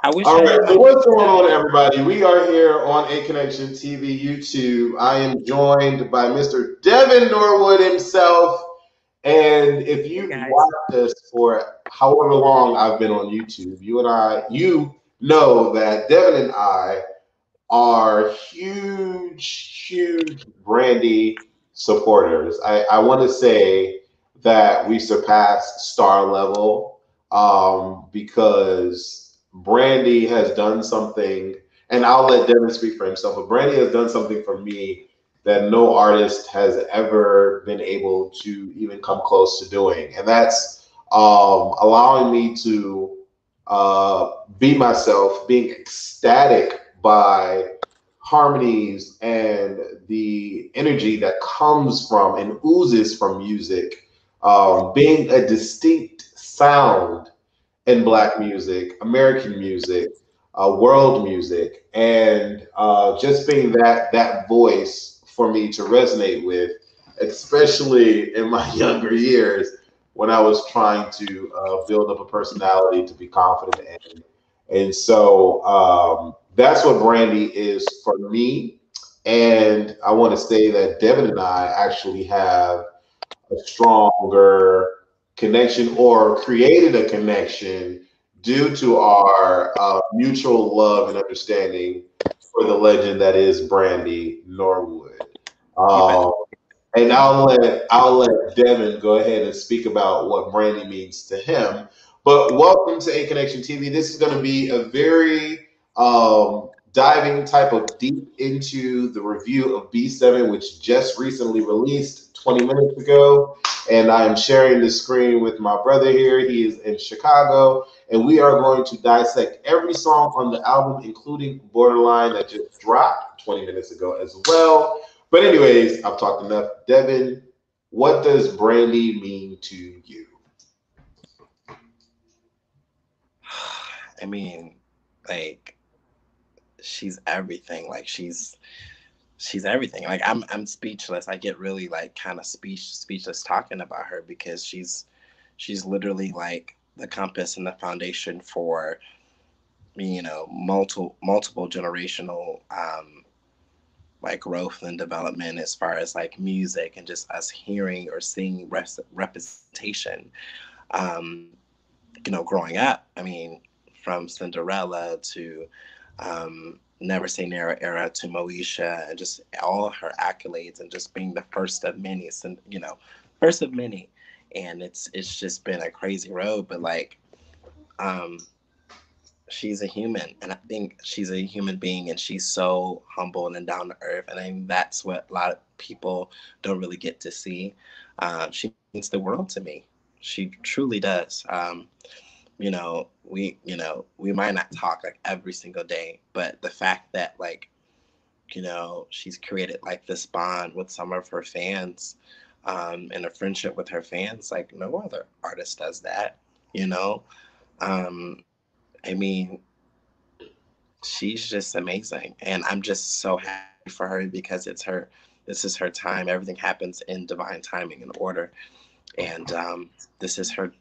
I wish All I right, had so my what's niece going that on, age. everybody? We are here on A Connection TV YouTube. I am joined by Mr. Devin Norwood himself. And if Hey you've guys. watched us for however long I've been on YouTube, you know that Devin and I are huge Brandy supporters. I want to say that we surpassed star level because Brandy has done something, and I'll let Devin speak for himself, but Brandy has done something for me that no artist has ever been able to even come close to doing. And that's allowing me to be myself, being ecstatic by harmonies and the energy that comes from and oozes from music, being a distinct sound in Black music, American music, world music, and just being that voice for me to resonate with, especially in my younger years when I was trying to build up a personality to be confident in. And so that's what Brandy is for me. And I want to say that Devin and I actually have a stronger connection or created a connection due to our mutual love and understanding for the legend that is Brandy Norwood. You better. Um, and I'll let Devin go ahead and speak about what Brandy means to him. But welcome to A Connection TV. This is going to be a very diving type of deep into the review of B7, which just recently released 20 minutes ago. And I am sharing the screen with my brother here. He is in Chicago, and we are going to dissect every song on the album, including Borderline that just dropped 20 minutes ago as well. But anyways, I've talked enough. Devin, what does Brandy mean to you? I mean, like she's everything. Like she's everything. Like I'm speechless. I get really like kind of speechless talking about her because she's literally like the compass and the foundation for multiple generational like growth and development as far as like music and just us hearing or seeing representation. Um, growing up, I mean, from Cinderella to Never Say Never era to Moesha and just all her accolades and just being the first of many, first of many. And it's just been a crazy road, but like um, she's a human, and I think she's a human being, and she's so humble and down to earth, and I think that's what a lot of people don't really get to see. She means the world to me. She truly does. We might not talk like every single day, but the fact that like she's created like this bond with some of her fans, and a friendship with her fans, like no other artist does that. You know, um, I mean, she's just amazing, and I'm just so happy for her because it's her. This is her time. Everything happens in divine timing and order, and this is her.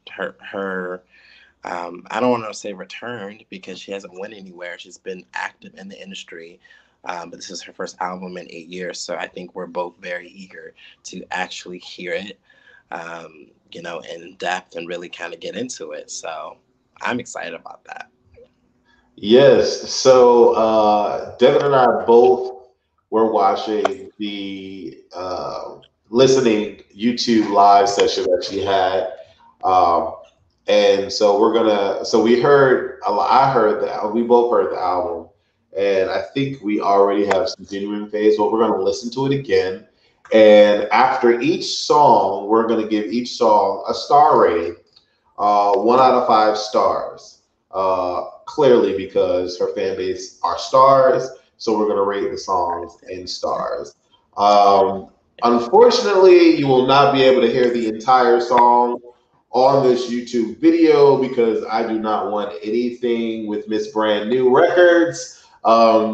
I don't want to say returned because she hasn't went anywhere. She's been active in the industry, but this is her first album in 8 years. So I think we're both very eager to actually hear it, in depth and really kind of get into it. So I'm excited about that. Yes. So Devin and I both were watching the listening YouTube live session that she had. Um, and so so we heard, I heard that, we both heard the album. And I think we already have some genuine phase, but we're going to listen to it again. And after each song, we're going to give each song a star rating, 1 out of 5 stars. Clearly, because her fan base are stars, so we're going to rate the songs in stars. Um, Unfortunately, you will not be able to hear the entire song on this YouTube video because I do not want anything with Miss Brand New Records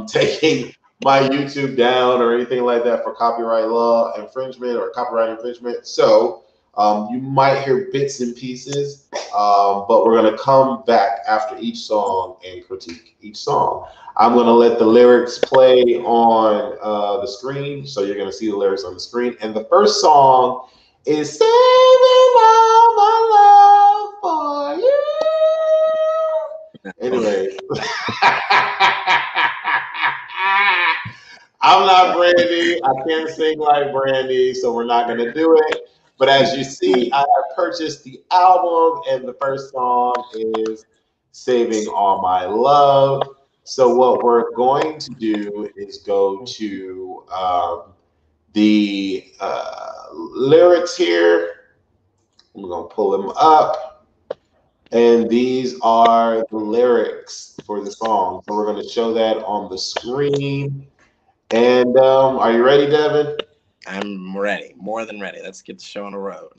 taking my YouTube down or anything like that for copyright law infringement or copyright infringement. So you might hear bits and pieces. but we're going to come back after each song and critique each song. I'm going to let the lyrics play on the screen, so you're going to see the lyrics on the screen. And the first song is "Saving All My Love for You." Anyway. I'm not Brandy. I can't sing like Brandy, so we're not going to do it. But as you see, I have purchased the album, and the first song is Saving All My Love. So, what we're going to do is go to the lyrics here. I'm going to pull them up. And these are the lyrics for the song. So, we're going to show that on the screen. And are you ready, Devin? I'm ready, more than ready. Let's get the show on the road.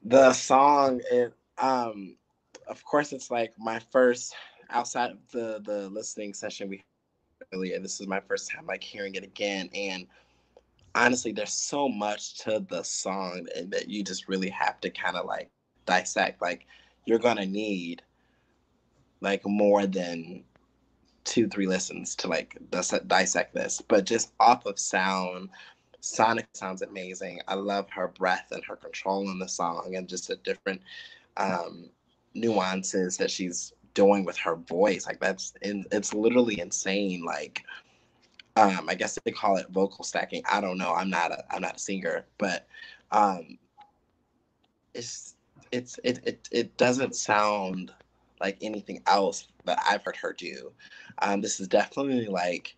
The song, of course, it's like my first outside of the listening session we had earlier. This is my first time like hearing it again, and honestly, there's so much to the song that you just really have to kind of like dissect. Like, you're gonna need like more than 2-3 listens to like dissect this, but just off of sound, Sonic sounds amazing. I love her breath and her control in the song, and just the different nuances that she's doing with her voice. Like, it's literally insane. Like, I guess they call it vocal stacking. I don't know. I'm not a singer, but it doesn't sound like anything else that I've heard her do. This is definitely like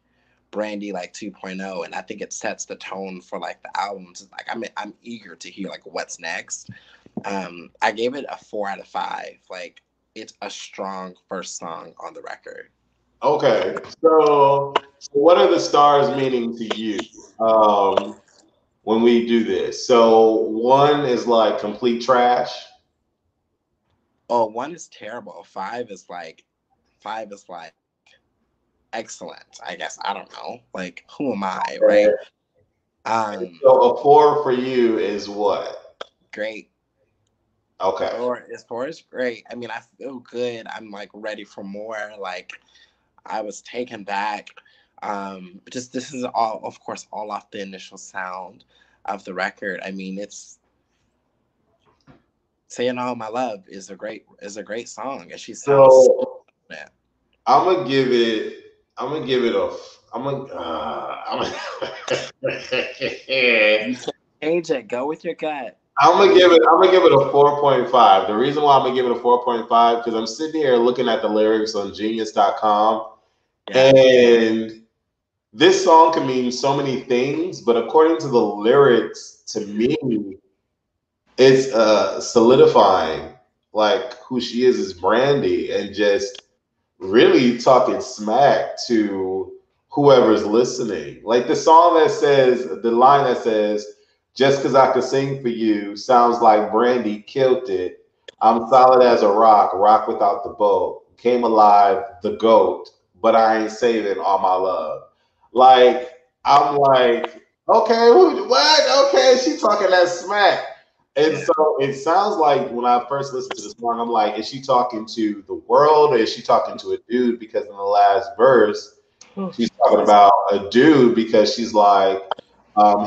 Brandy like 2.0, and I think it sets the tone for like the albums. Like, I'm eager to hear like what's next. I gave it a 4 out of 5. Like, it's a strong first song on the record. Okay, so what are the stars meaning to you when we do this? So 1 is like complete trash. Oh, 1 is terrible. 5 is like excellent. I guess, I don't know. Like, who am I, right? So a 4 for you is what? Great. Okay. 4 is great. I mean, I feel good. I'm like ready for more. Like, I was taken back. Just this is all, of course, all off the initial sound of the record. I mean, it's "Saying All My Love" is a great song, and she sounds. So Yeah. I'm gonna give it. I'm gonna give it a. You can't change it. Go with your gut. I'm gonna give it. I'm gonna give it a 4.5. The reason why I'm gonna give it a 4.5 because I'm sitting here looking at the lyrics on Genius.com, Yeah. and this song can mean so many things. But according to the lyrics, to me, it's solidifying like who she is Brandy, and just really talking smack to whoever's listening. Like the song that says, the line that says, "Just because I could sing for you sounds like Brandy killed it. I'm solid as a rock, rock without the boat. Came alive, the goat, but I ain't saving all my love." Like, I'm like, okay, what? Okay, she talking that smack. And Yeah. so it sounds like when I first listened to the song, I'm like, is she talking to the world or is she talking to a dude? Because in the last verse, she's talking about a dude because she's like,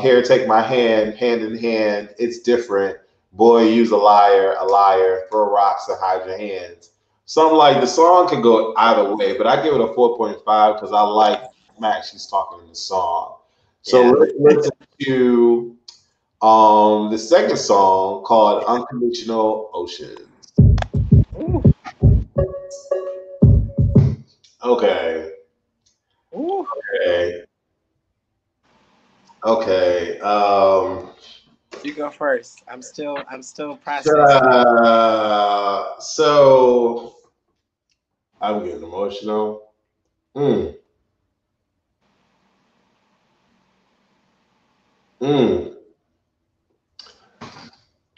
here, take my hand, hand in hand. It's different. Boy, you's a liar, throw rocks and hide your hands. So I'm like, the song could go either way, but I give it a 4.5 because I like Max she's talking in the song. So Yeah. let's listen to the second song called Unconditional Oceans. Ooh. Okay. Ooh. Okay. Okay. You go first. I'm still processing. So I'm getting emotional. Mm, mm.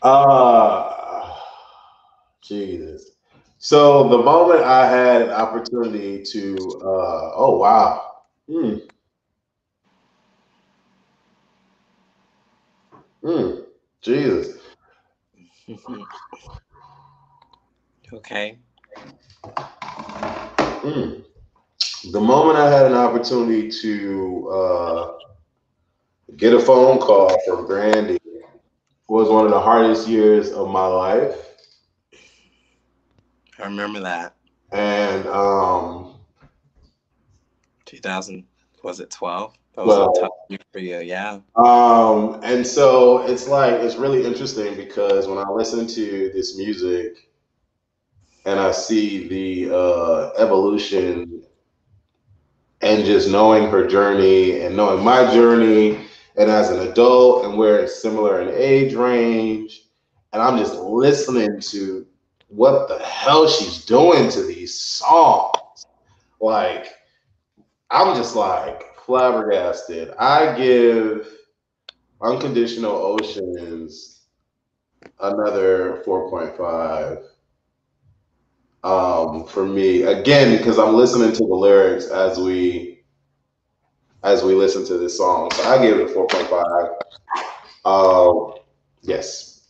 Uh, Jesus. So the moment I had an opportunity to, oh wow, hmm, hmm, Jesus, Okay. hmm. The moment I had an opportunity to get a phone call from Brandy was one of the hardest years of my life, I remember that. and 2000, was it 12? That was a tough well, year for you. Yeah. and so it's like it's really interesting because when I listen to this music and I see the evolution and just knowing her journey and knowing my journey and as an adult and we're similar in age range and I'm just listening to what the hell she's doing to these songs, like I'm just like flabbergasted. I give Unconditional Oceans another 4.5, for me again because I'm listening to the lyrics as we listen to this song. So I give it a 4.5. Yes.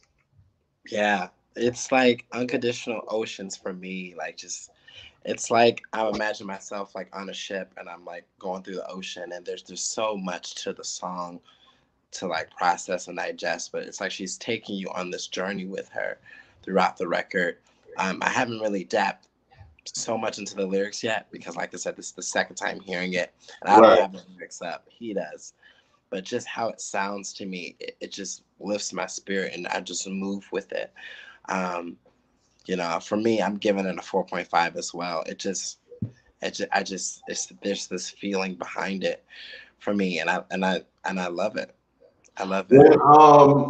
Yeah. It's like Unconditional Oceans for me. Like, just, it's like I imagine myself like on a ship and I'm like going through the ocean, and there's so much to the song to like process and digest, but it's like she's taking you on this journey with her throughout the record. I haven't really dabbed so much into the lyrics yet because, like I said, this is the second time hearing it, and I don't Right. have the lyrics up. He does, but just how it sounds to me, it just lifts my spirit, and I just move with it. Um, for me, I'm giving it a 4.5 as well. There's this feeling behind it for me, and I love it. I love it.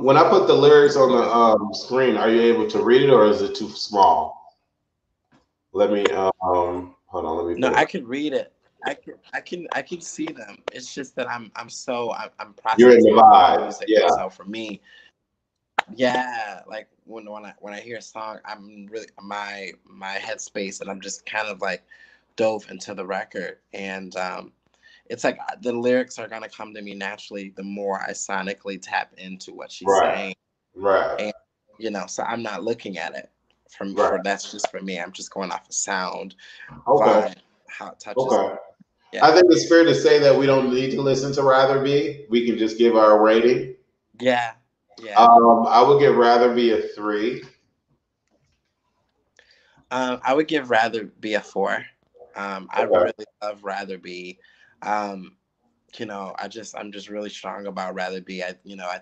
When I put the lyrics on the screen, are you able to read it or is it too small? Let me hold on. Let me No, put it. I could read it. I can see them. It's just that I'm You're in the processing it through the vibe. music, and Yeah. so for me, yeah, like when I hear a song, I'm really my headspace, and I'm just kind of like dove into the record, and it's like the lyrics are gonna come to me naturally the more I sonically tap into what she's Right. saying, Right. and so I'm not looking at it Right. for that's just for me. I'm just going off of sound, Okay. vibe, how it touches me. Okay. I Yeah, think it's fair to say that we don't need to listen to Rather Be. We can just give our rating. yeah, yeah. I would give Rather Be a 3. I would give Rather Be a 4. I Okay. really love Rather Be. Um, I'm just really strong about Rather Be. I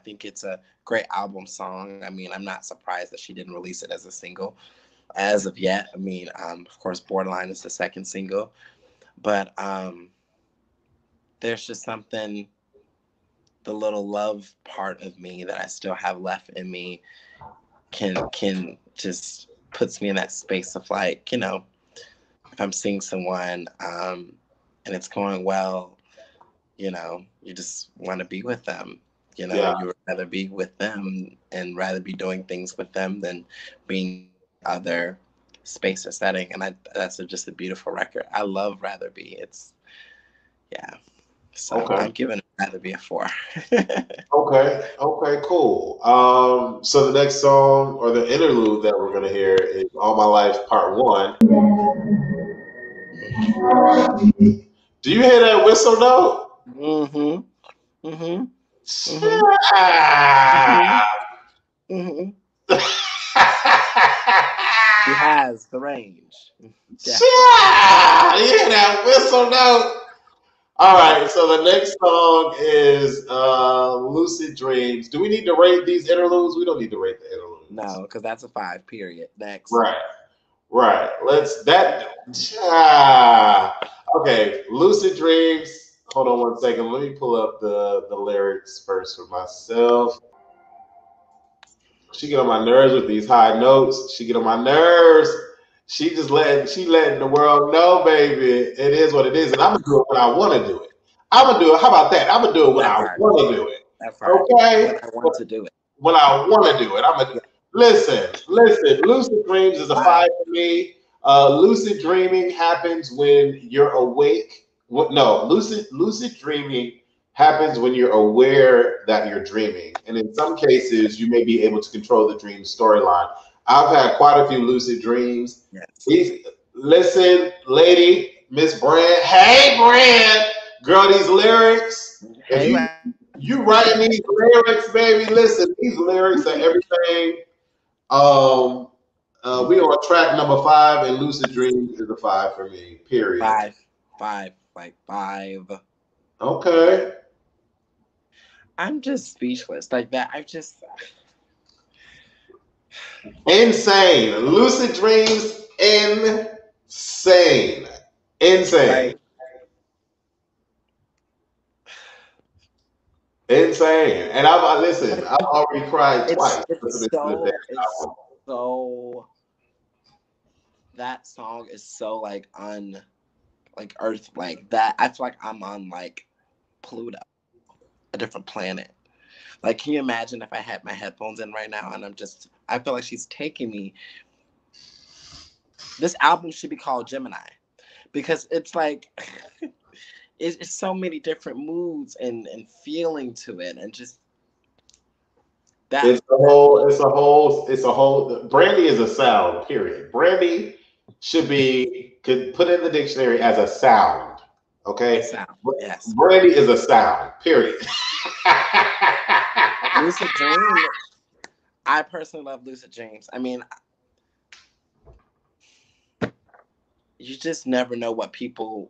think it's a great album song. I mean, I'm not surprised that she didn't release it as a single as of yet. I mean, of course, Borderline is the second single, but there's just something, the little love part of me that I still have left in me can just puts me in that space of like, if I'm seeing someone, and it's going well, you just want to be with them. Yeah. You would rather be with them and rather be doing things with them than being in any other space or setting. And just a beautiful record. I love Rather Be. Yeah. So Okay. I'm giving it Rather Be a 4. Okay. Okay. Cool. So the next song or the interlude that we're gonna hear is "All My Life" Part One. Do you hear that whistle note? Mm-hmm. Mm-hmm. Mm-hmm. Mm-hmm. Ah! Mm-hmm. He has the range. Definitely. Ah! You hear that whistle note? All right. So the next song is "Lucid Dreams." Do we need to rate these interludes? We don't need to rate the interludes. No, because that's a 5, period. Next. Right. Right. Let's that. Ah. Okay. Lucid Dreams. Hold on one second. Let me pull up the lyrics first for myself. She get on my nerves with these high notes. She get on my nerves. She letting the world know, baby, it is what it is, and I'm gonna do it when I want to do it. I'm gonna do it. How about that? I'm gonna do it when That I part. want to do it. That part. Okay. When I want to do it. When I want to do it, I'm gonna Yeah. listen. Lucid Dreams is a My 5 for me. Lucid dreaming happens when you're awake. No, lucid dreaming happens when you're aware that you're dreaming, and in some cases, you may be able to control the dream storyline. I've had quite a few lucid dreams. Yes. Listen, lady, Miss Brand. Hey, Brand, girl, these lyrics. If Hey, you writing these lyrics, baby, listen, these lyrics are everything. Um, we are on track number 5, and Lucid Dreams is a 5 for me. Period. like five. Okay. I'm just speechless. Like that. I just Insane. Lucid Dreams, insane. Insane. like Insane. And listen, I've already cried twice listening to the it's album. so that song is so like Earth like that. I feel like I'm on like Pluto, a different planet. Like, can you imagine if I had my headphones in right now and I feel like she's taking me. This album should be called Gemini because it's like it's so many different moods and feeling to it and just that. It's a whole. Brandy is a sound, period. Brandy could put in the dictionary as a sound. A Okay. sound. Yes. Brandy is a sound, period. Lucid Dream. I personally love Lucid Dreams. I mean, you just never know where people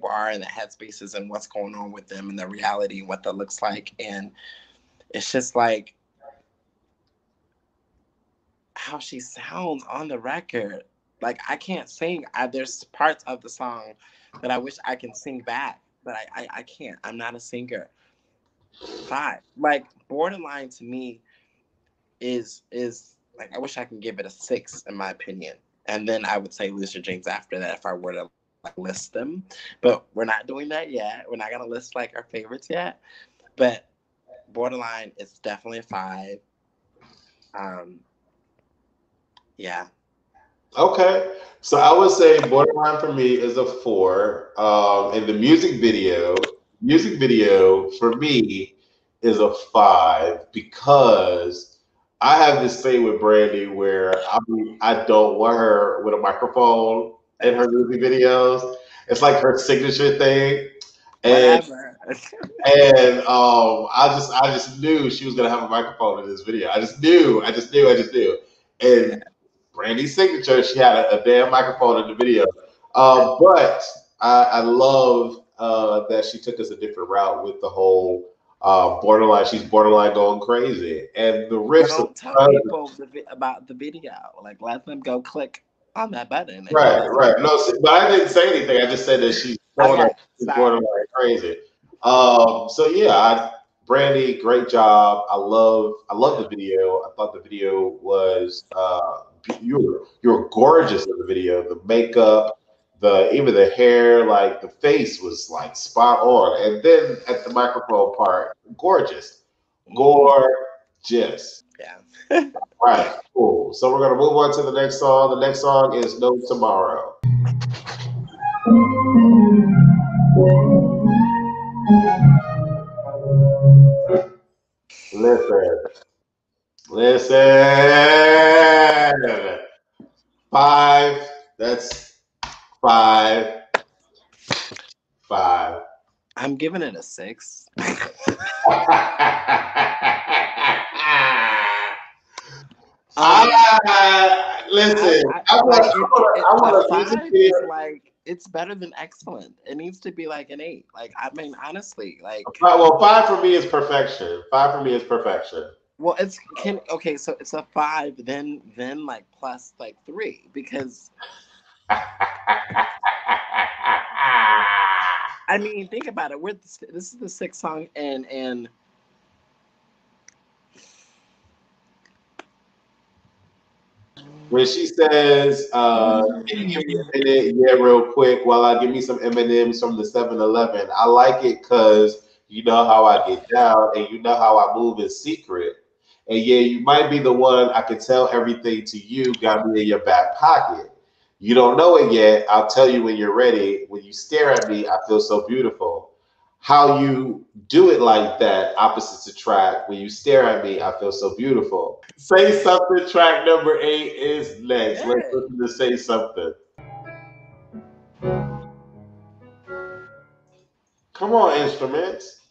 are in the headspaces and what's going on with them and their reality and what that looks like. And it's just like how she sounds on the record. Like, I can't sing. There's parts of the song that I wish I can sing back, but I can't. I'm not a singer. 5. Like, Borderline to me is like, I wish I can give it a 6 in my opinion. And then I would say Lucid Dreams after that if I were to like list them. But we're not doing that yet. We're not gonna list like our favorites yet. But Borderline is definitely a 5. Yeah. Okay. So I would say Borderline for me is a 4. And the music video for me is a 5 because I have this thing with Brandy where I don't want her with a microphone in her music videos. It's like her signature thing. And Whatever. I just knew she was gonna have a microphone in this video. I just knew. Yeah. And Brandy's signature, she had a damn microphone in the video. But I love that she took us a different route with the whole borderline. She's borderline going crazy, and the But riffs. don't tell people about the video. Like, let them go click on that button and go Right, listen. right. No, but I didn't say anything. I just said that she's going Okay. up, she's borderline crazy. So yeah, Brandy, great job. I love the video. I thought the video was you were gorgeous in the video. The makeup, even the hair, like the face was like spot on. And then at the microphone part, gorgeous, gorgeous. Yeah. Right, cool. So we're gonna move on to the next song. The next song is No Tomorrow. Listen, listen. 5. That's 5. 5. I'm giving it a 6. Listen, I want to music 5 is here. like, it's better than excellent. It needs to be like an 8. Like, I mean, honestly, like, Well, 5 for me is perfection. 5 for me is perfection. well, okay, so it's a 5, then like plus like 3 because I mean, think about it. This is the 6th song, and when she says, "Can you give me a minute? Yeah, real quick, while I give me some M&Ms from the 7-Eleven." I like it because you know how I get down, and you know how I move in secret. And yeah, you might be the one I could tell everything to you. Got me in your back pocket. You don't know it yet. I'll tell you when you're ready. When you stare at me, I feel so beautiful. How you do it like that, opposites attract. When you stare at me, I feel so beautiful. Say Something, track number 8 is next. Let's Yeah. listen to Say Something. Come on, instruments.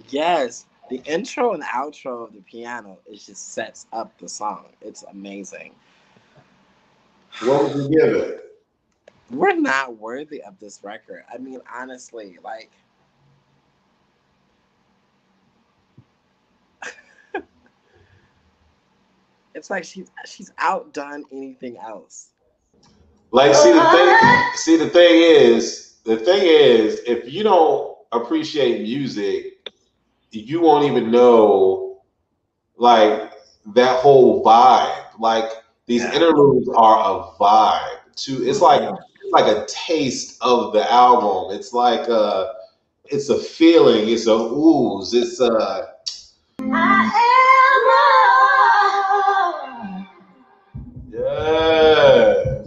Yes. The intro and the outro of the piano, it just sets up the song. It's amazing. What would you give it? We're not worthy of this record. I mean, honestly, like it's like she's outdone anything else. Like, the thing is, if you don't appreciate music, you won't even know like that whole vibe. Like these Yeah. interludes are a vibe too. Mhm. It's like a taste of the album. It's a feeling. It's a ooze. It's a yeah.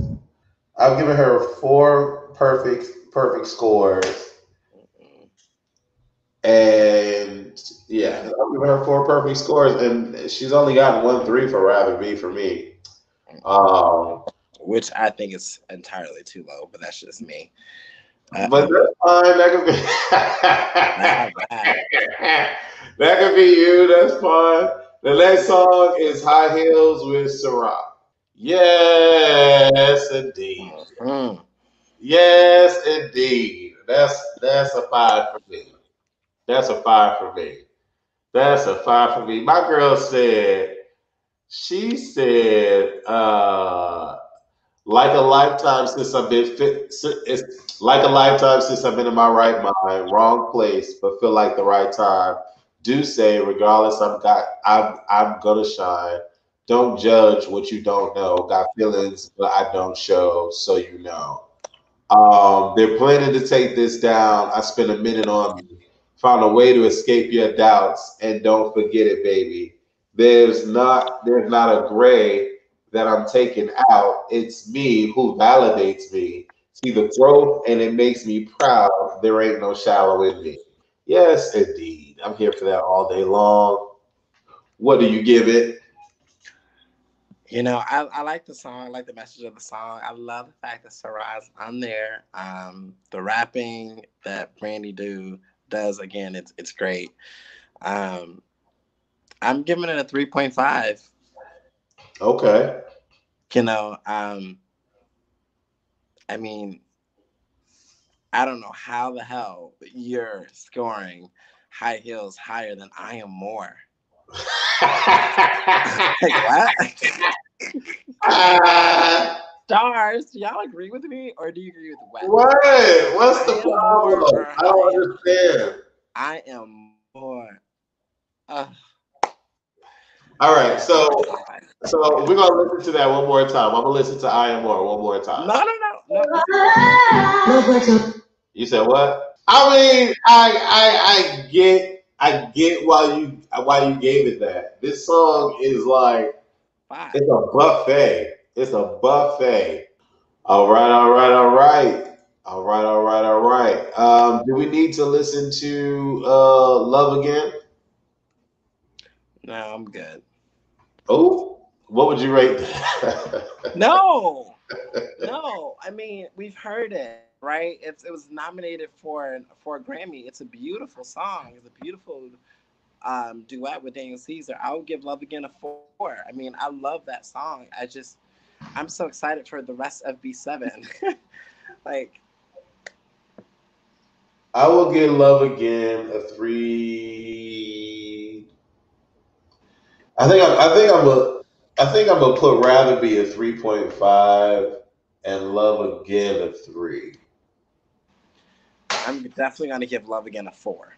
I've given her four perfect scores, Mhm. and yeah, I've given her four perfect scores, and she's only gotten 1 3 for Rather Be for me. Um, Which I think is entirely too low, but that's just me. but Um, that's fine. that's not bad. That could be you. That's fine. The next song is High Heels with Sarah. Yes, indeed. Mhm. Yes, indeed. That's a five for me. That's a five for me. That's a five for me. My girl said, she said, like a lifetime since I've been fit. It's like a lifetime since I've been in my right mind. Wrong place, but feel like the right time. Do say, regardless, I'm gonna shine. Don't judge what you don't know. Got feelings, but I don't show, so you know. They're planning to take this down. I spent a minute on me. Found a way to escape your doubts, and don't forget it, baby. There's not a gray that I'm taking out. It's me who validates me. See the growth, and it makes me proud. There ain't no shallow in me. Yes, indeed. I'm here for that all day long. What do you give it? I like the song. I like the message of the song. I love the fact that Sarah's on there. The rapping that does again, it's great. Um, I'm giving it a 3.5. Okay. You know, um, I mean, I don't know how the hell you're scoring High Heels higher than I Am More. Like what? Stars, do y'all agree with me or do you agree with Wes? What? What's I the Am More problem? or I High don't Heels? understand. I Am More. Uh, All right, yeah, so we're gonna listen to that one more time. I'm gonna listen to I Am More one more time. No, no, no, no. You can go. You said what? I mean, I get why you gave it that. This song is like Five. it's a buffet. It's a buffet. All right, all right, all right. All right, all right, all right. Do we need to listen to Love Again? No, I'm good. Oh, what would you rate that? No, no. I mean, we've heard it, right? It was nominated for a Grammy. It's a beautiful song. It's a beautiful duet with Daniel Caesar. I would give Love Again a 4. I mean, I love that song. I'm so excited for the rest of B7. Like, I will give Love Again a three. I think I'm gonna put Rather Be a 3.5 and Love Again a three. I'm definitely gonna give Love Again a 4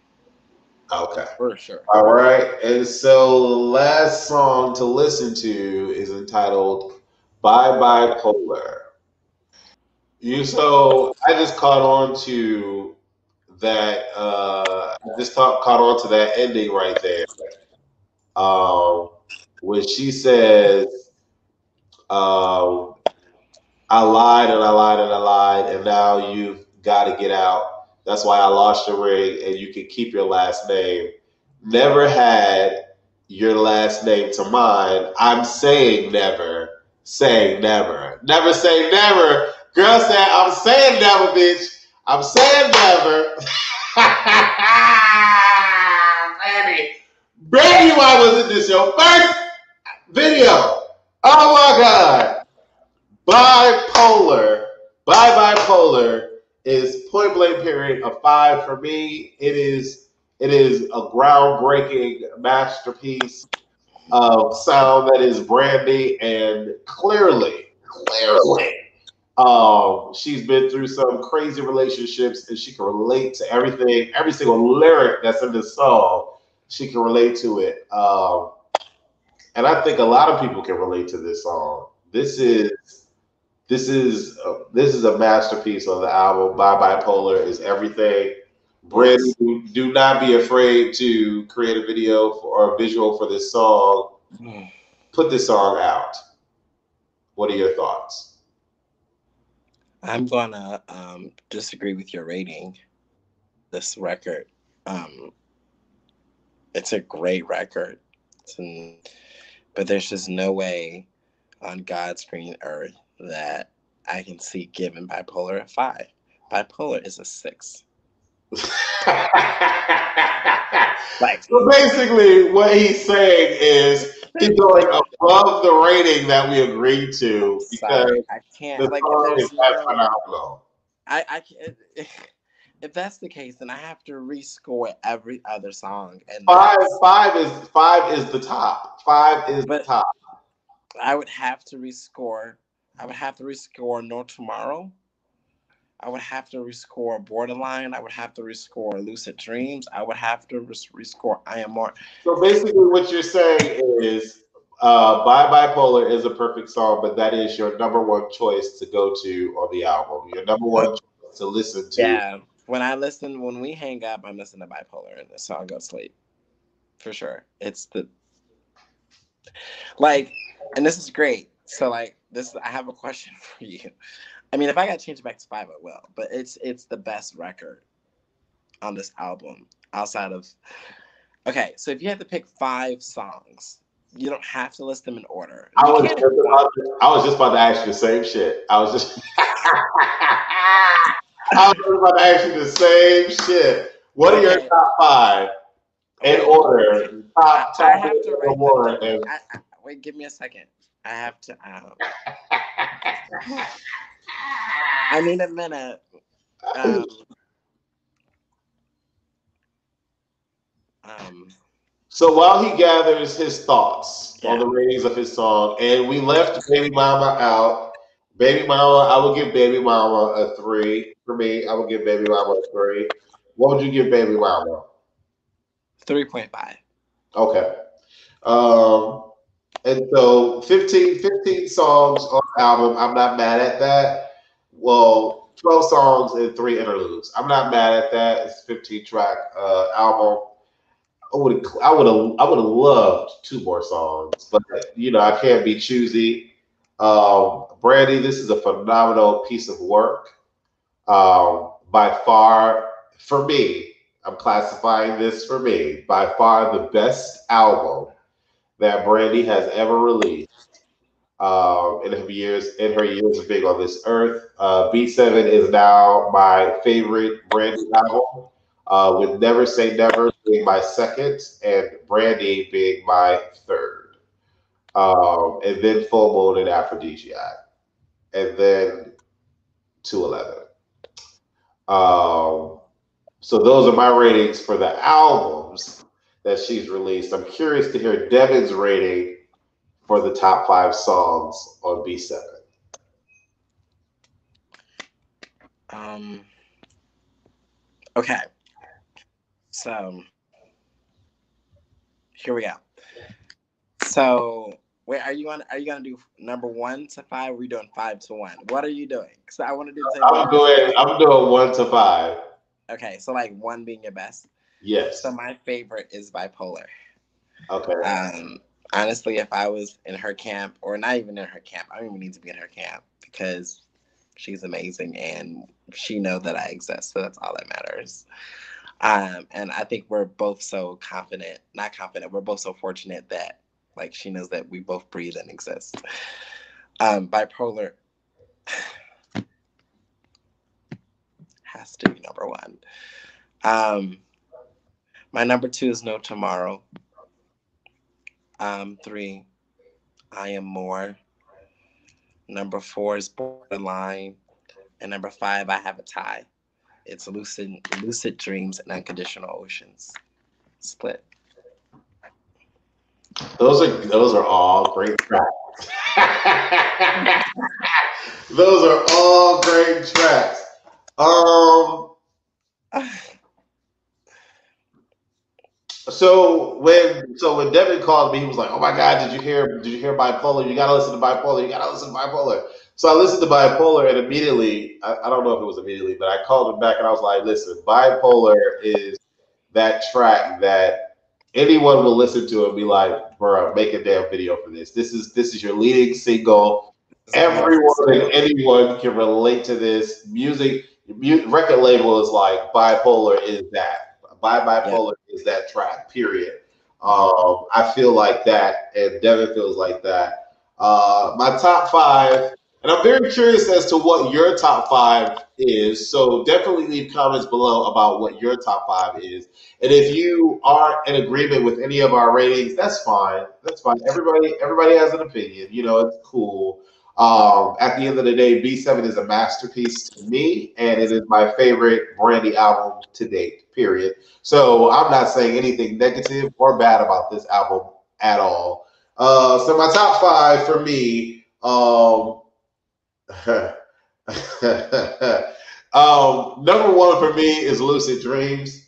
Okay. for sure. All right. And so the last song to listen to is entitled Bipolar. I just caught on to that caught on to that ending right there. Um when she says, um, I lied and I lied and I lied, and now you've got to get out. That's why I lost your ring, and you can keep your last name. Never had your last name to mine. I'm saying never, saying never. Never say never. Girl said, I'm saying never, bitch. I'm saying never. Brandy. Brandy, why wasn't this your first video? Oh my God. Bipolar. Bipolar is point blank period a 5 for me. It is a groundbreaking masterpiece of sound that is Brandy, and clearly, she's been through some crazy relationships, and she can relate to everything, every single lyric that's in this song. She can relate to it, and I think a lot of people can relate to this song. This is a masterpiece on the album. By Bipolar is everything. Brandy, Yes. do not be afraid to create a video or a visual for this song. Put this song out. What are your thoughts? I'm gonna disagree with your rating. This record, um, it's a great record. But there's just no way on God's green earth that I can see giving Bipolar a 5. Bipolar is a 6. Like, So basically, what he's saying is he's going above the rating that we agreed I'm to because sorry, I the can't. Like, song is there's that no. phenomenal. I can't. If that's the case, then I have to rescore every other song, and Five, that's. five is the top. Five is the But top. I would have to rescore. I would have to rescore No Tomorrow. I would have to rescore Borderline. I would have to rescore Lucid Dreams. I would have to rescore I Am More. So basically, what you're saying is, "Bye Bipolar" is a perfect song, but that is your number one choice to go to on the album. Your number one choice to listen to. Yeah. When we hang up, I'm listening to Bipolar and the song Go Sleep. For sure. It's the, like, and this is great. So, like, I have a question for you. I mean, if I got to change it back to 5, I will. But it's the best record on this album outside of. Okay, so if you had to pick 5 songs, you don't have to list them in order. I You was can just if you want. about to, I was just about to ask you the same shit. I was just I was just about to ask you the same shit. What are your Okay, top five in wait. order? I Top have to number write them one. down. And Wait, give me a second. I have to. I need a minute. Um, um, so while he gathers his thoughts on yeah. the ratings of his song, and we left Baby Mama out. Baby Mama, I would give Baby Mama a 3. For me, I would give Baby Mama a 3. What would you give Baby Mama? 3.5. Okay. Um, and so 15 songs on the album. I'm not mad at that. Well, 12 songs and 3 interludes. I'm not mad at that. It's a 15 track album. I would have loved 2 more songs, but I can't be choosy. Brandy, this is a phenomenal piece of work. By far, for me, I'm classifying this for me, by far the best album that Brandy has ever released in her years of being on this earth. B7 is now my favorite Brandy album, with Never Say Never being my second, and Brandy being my third. And then Full Moon and Aphrodisiac, and then 211. Um, so those are my ratings for the albums that she's released. I'm curious to hear Devin's rating for the top 5 songs on B7. Um. Okay. So here we go. So wait, are you gonna do number 1 to 5? Or are you doing 5 to 1? What are you doing? Because I want to do the same thing I'm as you. doing I'm doing 1 to 5. Okay, so like 1 being your best. So Yes. my favorite is Bipolar. Okay. Um, Honestly, if I was in her camp, or not even in her camp, I don't even need to be in her camp because she's amazing and she knows that I exist. So that's all that matters. And I think we're both so confident, not confident, we're both so fortunate that like she knows that we both breathe and exist. Bipolar has to be number one. My number two is No Tomorrow. Three, I Am More. Number four is Borderline. And number five, I have a tie. It's Lucid Dreams and Unconditional Oceans. Split. Those are all great tracks. Those are all great tracks. So when Devin called me, he was like, "Oh my God, did you hear Bipolar? You gotta listen to Bipolar. You gotta listen to Bipolar." So I listened to Bipolar, and immediately, I don't know if it was immediately, but I called him back and I was like, "Listen, Bipolar is that track that anyone will listen to and be like, bro, make a damn video for this. This is your leading single. Everyone and anyone can relate to this. Record label is like Bipolar is that. Bipolar is that track, period. I feel like that, and Devin feels like that. My top five, and I'm very curious as to what your top five is. So definitely leave comments below about what your top five is. And if you aren't in agreement with any of our ratings, that's fine. That's fine. Everybody has an opinion. You know, it's cool. At the end of the day, B7 is a masterpiece to me, and it is my favorite Brandy album to date, period. So I'm not saying anything negative or bad about this album at all. So my top five for me, number one for me is Lucid Dreams.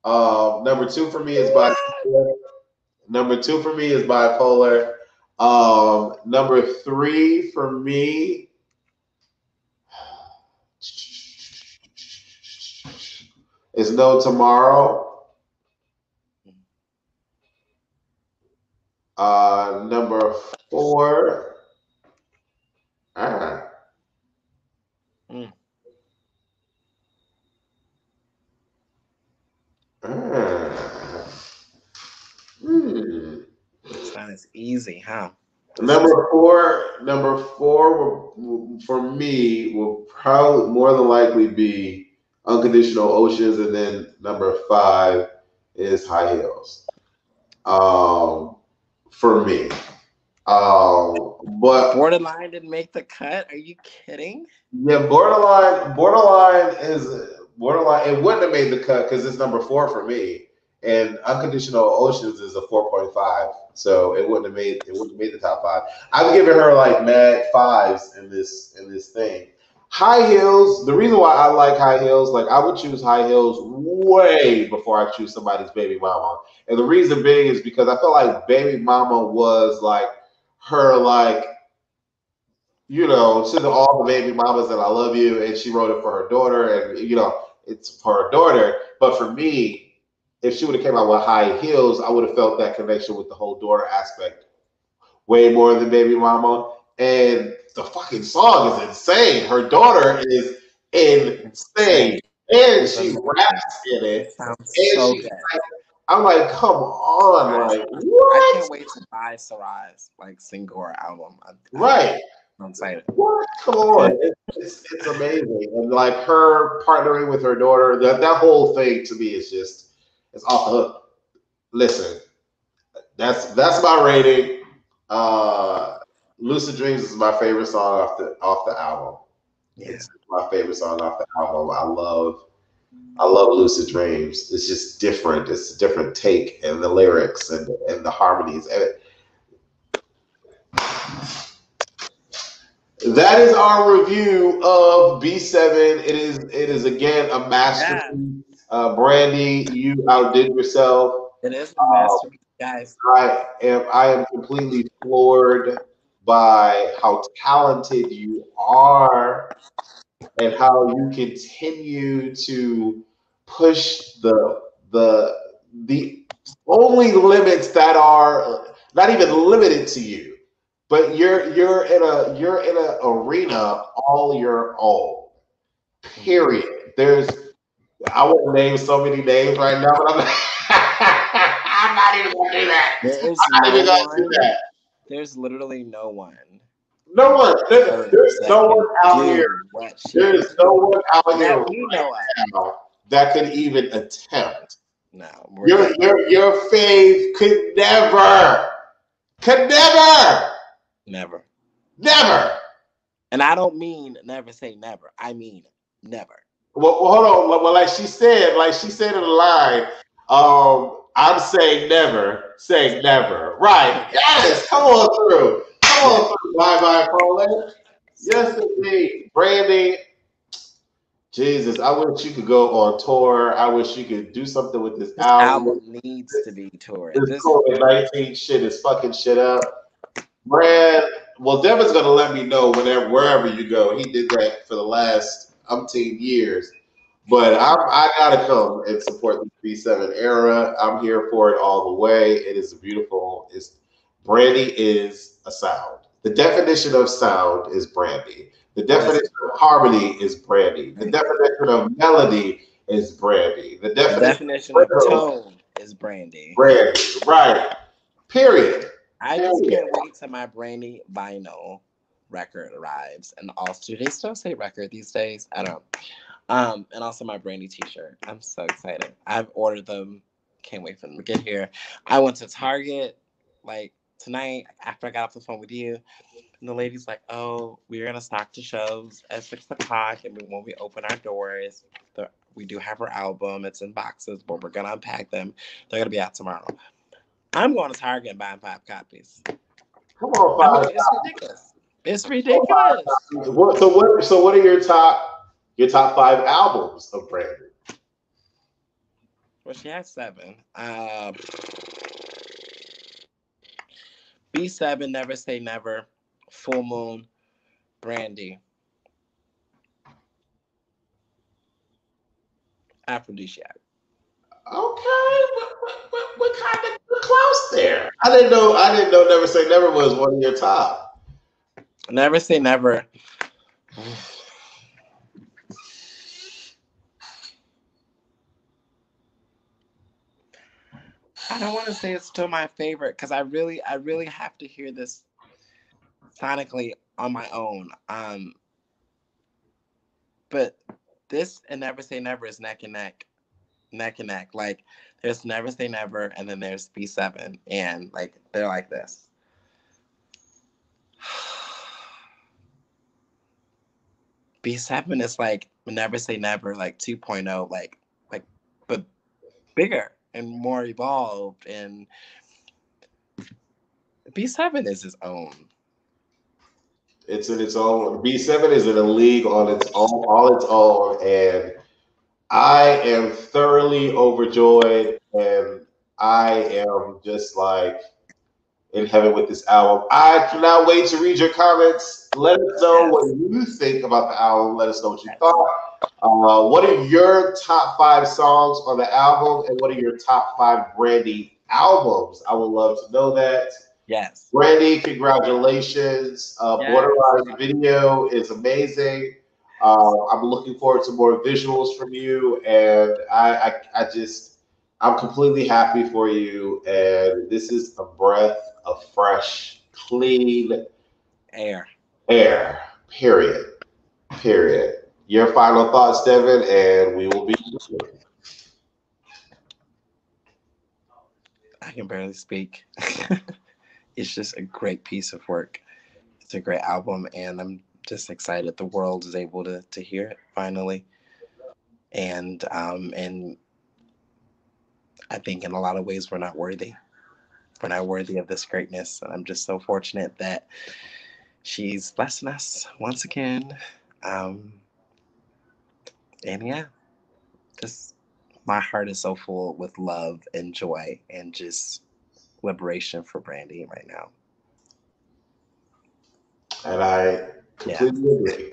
Number two for me is Bipolar. Number two for me is Bipolar. Number three for me is No Tomorrow. Number four. It's not as easy, huh? Number four for me will probably more than likely be Unconditional Oceans, and then number five is High Heels. For me. But Borderline didn't make the cut. Are you kidding? Yeah, Borderline. It wouldn't have made the cut because it's number four for me, and Unconditional Oceans is a 4.5, so it wouldn't have made the top five. I'm giving her like mad fives in this thing. High Heels. The reason why I like High Heels, like I would choose High Heels way before I choose somebody's Baby Mama, and the reason being is because I feel like Baby Mama was like her like. You know, to all the baby mamas that I love you, and she wrote it for her daughter, and you know, it's for her daughter. But for me, if she would have came out with High Heels, I would have felt that connection with the whole daughter aspect way more than Baby Mama. And the fucking song is insane. Her daughter is insane, and she raps in it. It sounds so good. I'm like, come on, like what? I can't wait to buy Sarai's like single or album. Right. I'm excited. What? Come on, it's amazing, and like her partnering with her daughter, that whole thing to me is just it's off the hook. Listen, that's my rating. Lucid Dreams is my favorite song off the album. Yeah. It's my favorite song off the album. I love Lucid Dreams. It's just different. It's a different take, and the lyrics and the harmonies. That is our review of B7. It is again a masterpiece. Yeah. Brandy, you outdid yourself. It is a masterpiece, guys. I am completely floored by how talented you are and how you continue to push the only limits that are not even limited to you. but you're in a arena all your own. Period. I won't name so many names right now, but I'm I'm not even gonna do that. There is I'm not no even gonna do one. that. There's literally no one No one. earth There's that no one can out here. do what she can There's no do one out here that we right know of. now that could even attempt. No, Your fave could never. never. And I don't mean never say never. I mean never. Well, hold on. Well, like she said in the line, I'm saying never. Right. Yes. Come on through. Come Yeah. on through. Bye bye, Paulette. Yes, indeed. Brandy, Jesus, I wish you could go on tour. I wish you could do something with this This album. album needs to be toured. This COVID-19 shit is fucking shit up. Brad, well, Devin's gonna let me know wherever you go. He did that for the last umpteen years. But I gotta come and support the B7 era. I'm here for it all the way. It is beautiful. Brandy is a sound. The definition of sound is Brandy. The definition of harmony is Brandy. The definition of melody is Brandy. The The definition of tone is Brandy. Brandy. Right. Period. I just can't wait till my Brandy vinyl record arrives. And also, do they still say record these days? I don't know. And also my Brandy t-shirt. I'm so excited. I've ordered them. Can't wait for them to get here. I went to Target like tonight after I got off the phone with you. And the lady's like, oh, we're going to stock the shelves at 6 o'clock. And when we open our doors, we do have our album. It's in boxes, but we're going to unpack them. They're going to be out tomorrow. I'm going to Target and buying 5 copies. Come on, 5. It's ridiculous. It's ridiculous. So what are your top 5 albums of Brandy? Well, she has 7. B7, Never Say Never, Full Moon, Brandy, Aphrodisiac. Okay, what kind of close there? I didn't know. Never Say Never was one of your top. Never Say Never. I don't want to say it's still my favorite because I really have to hear this sonically on my own. But this and Never Say Never is neck and neck. Like there's Never Say Never, and then there's B7, and like they're like this. B7 is like Never Say Never, like 2.0, like but bigger and more evolved, and B7 is his own. It's in its own. B7 is in a league on its own, all its own, and I am thoroughly overjoyed, and I am just like in heaven with this album. I cannot wait to read your comments. Let us know what you think about the album. Let us know what you thought. What are your top 5 songs on the album, and what are your top 5 Brandy albums? I would love to know that. Yes. Brandy, congratulations. Borderline video is amazing. I'm looking forward to more visuals from you, and I'm completely happy for you. And this is a breath of fresh, clean air. Period. Your final thoughts, Devin, and we will be. I can barely speak. It's just a great piece of work. It's a great album, and I'm just excited the world is able to hear it finally. And I think in a lot of ways we're not worthy. We're not worthy of this greatness. And I'm just so fortunate that she's blessing us once again. And yeah, just my heart is so full with love and joy and just liberation for Brandy right now. And I completely agree.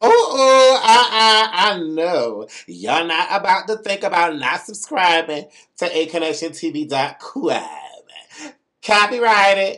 I know. You're not about to think about not subscribing to aconnectiontv.com. Copyrighted.